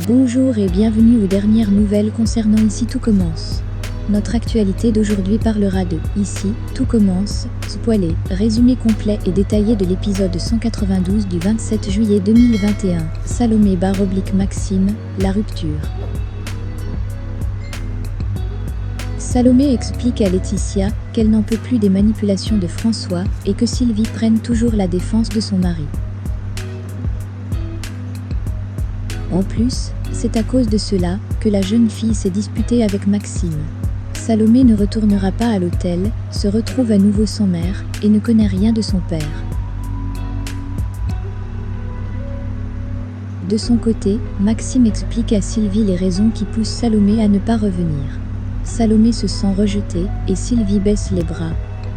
Bonjour et bienvenue aux dernières nouvelles concernant Ici tout commence. Notre actualité d'aujourd'hui parlera de Ici tout commence, spoilé, résumé complet et détaillé de l'épisode 192 du 27 juillet 2021, Salomé / Maxime, la rupture. Salomé explique à Laetitia qu'elle n'en peut plus des manipulations de François et que Sylvie prenne toujours la défense de son mari. En plus, c'est à cause de cela que la jeune fille s'est disputée avec Maxime. Salomé ne retournera pas à l'hôtel, se retrouve à nouveau sans mère et ne connaît rien de son père. De son côté, Maxime explique à Sylvie les raisons qui poussent Salomé à ne pas revenir. Salomé se sent rejetée et Sylvie baisse les bras.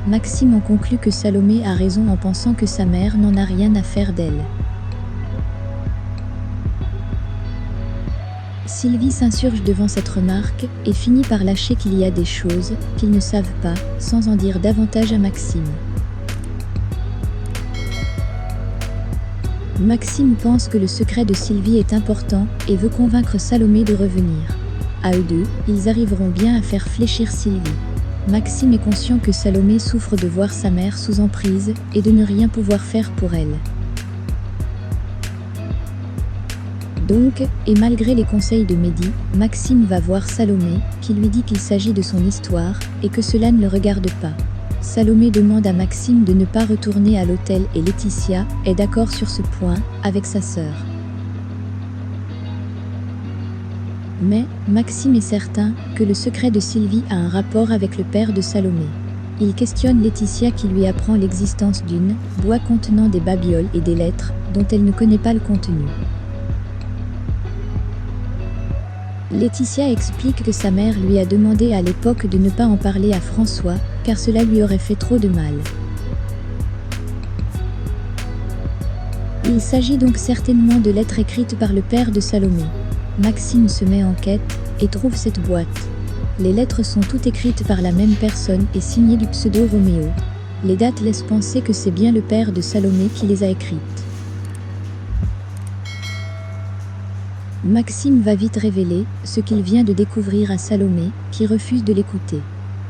Maxime en conclut que Salomé a raison en pensant que sa mère n'en a rien à faire d'elle. Sylvie s'insurge devant cette remarque et finit par lâcher qu'il y a des choses qu'ils ne savent pas, sans en dire davantage à Maxime. Maxime pense que le secret de Sylvie est important et veut convaincre Salomé de revenir. À eux deux, ils arriveront bien à faire fléchir Sylvie. Maxime est conscient que Salomé souffre de voir sa mère sous emprise et de ne rien pouvoir faire pour elle. Donc, et malgré les conseils de Mehdi, Maxime va voir Salomé, qui lui dit qu'il s'agit de son histoire, et que cela ne le regarde pas. Salomé demande à Maxime de ne pas retourner à l'hôtel et Laetitia est d'accord sur ce point, avec sa sœur. Mais, Maxime est certain que le secret de Sylvie a un rapport avec le père de Salomé. Il questionne Laetitia qui lui apprend l'existence d'une boîte contenant des babioles et des lettres, dont elle ne connaît pas le contenu. Laetitia explique que sa mère lui a demandé à l'époque de ne pas en parler à François, car cela lui aurait fait trop de mal. Il s'agit donc certainement de lettres écrites par le père de Salomé. Maxime se met en quête et trouve cette boîte. Les lettres sont toutes écrites par la même personne et signées du pseudo Roméo. Les dates laissent penser que c'est bien le père de Salomé qui les a écrites. Maxime va vite révéler ce qu'il vient de découvrir à Salomé, qui refuse de l'écouter.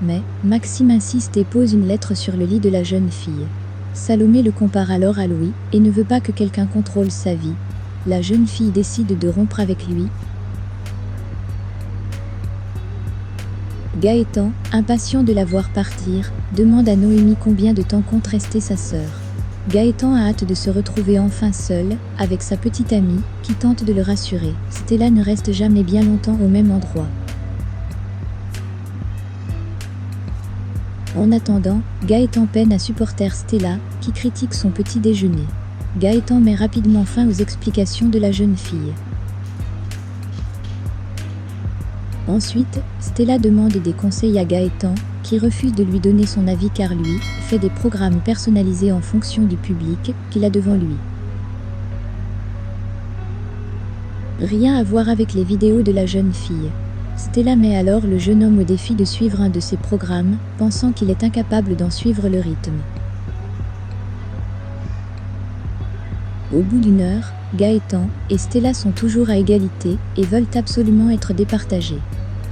Mais, Maxime insiste et pose une lettre sur le lit de la jeune fille. Salomé le compare alors à Louis, et ne veut pas que quelqu'un contrôle sa vie. La jeune fille décide de rompre avec lui. Gaëtan, impatient de la voir partir, demande à Noémie combien de temps compte rester sa sœur. Gaëtan a hâte de se retrouver enfin seul, avec sa petite amie, qui tente de le rassurer. Stella ne reste jamais bien longtemps au même endroit. En attendant, Gaëtan peine à supporter Stella, qui critique son petit déjeuner. Gaëtan met rapidement fin aux explications de la jeune fille. Ensuite, Stella demande des conseils à Gaëtan, qui refuse de lui donner son avis car lui fait des programmes personnalisés en fonction du public qu'il a devant lui. Rien à voir avec les vidéos de la jeune fille. Stella met alors le jeune homme au défi de suivre un de ses programmes, pensant qu'il est incapable d'en suivre le rythme. Au bout d'une heure, Gaëtan et Stella sont toujours à égalité et veulent absolument être départagés.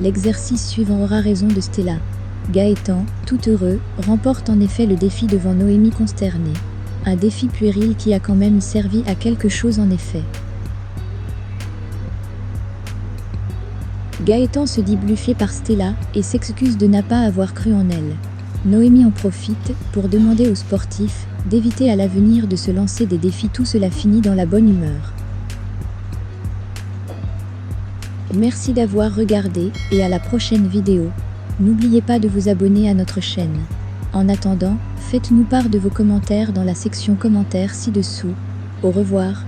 L'exercice suivant aura raison de Stella. Gaëtan, tout heureux, remporte en effet le défi devant Noémie consternée. Un défi puéril qui a quand même servi à quelque chose en effet. Gaëtan se dit bluffé par Stella et s'excuse de ne pas avoir cru en elle. Noémie en profite pour demander aux sportifs d'éviter à l'avenir de se lancer des défis. Tout cela finit dans la bonne humeur. Merci d'avoir regardé et à la prochaine vidéo. N'oubliez pas de vous abonner à notre chaîne. En attendant, faites-nous part de vos commentaires dans la section commentaires ci-dessous. Au revoir.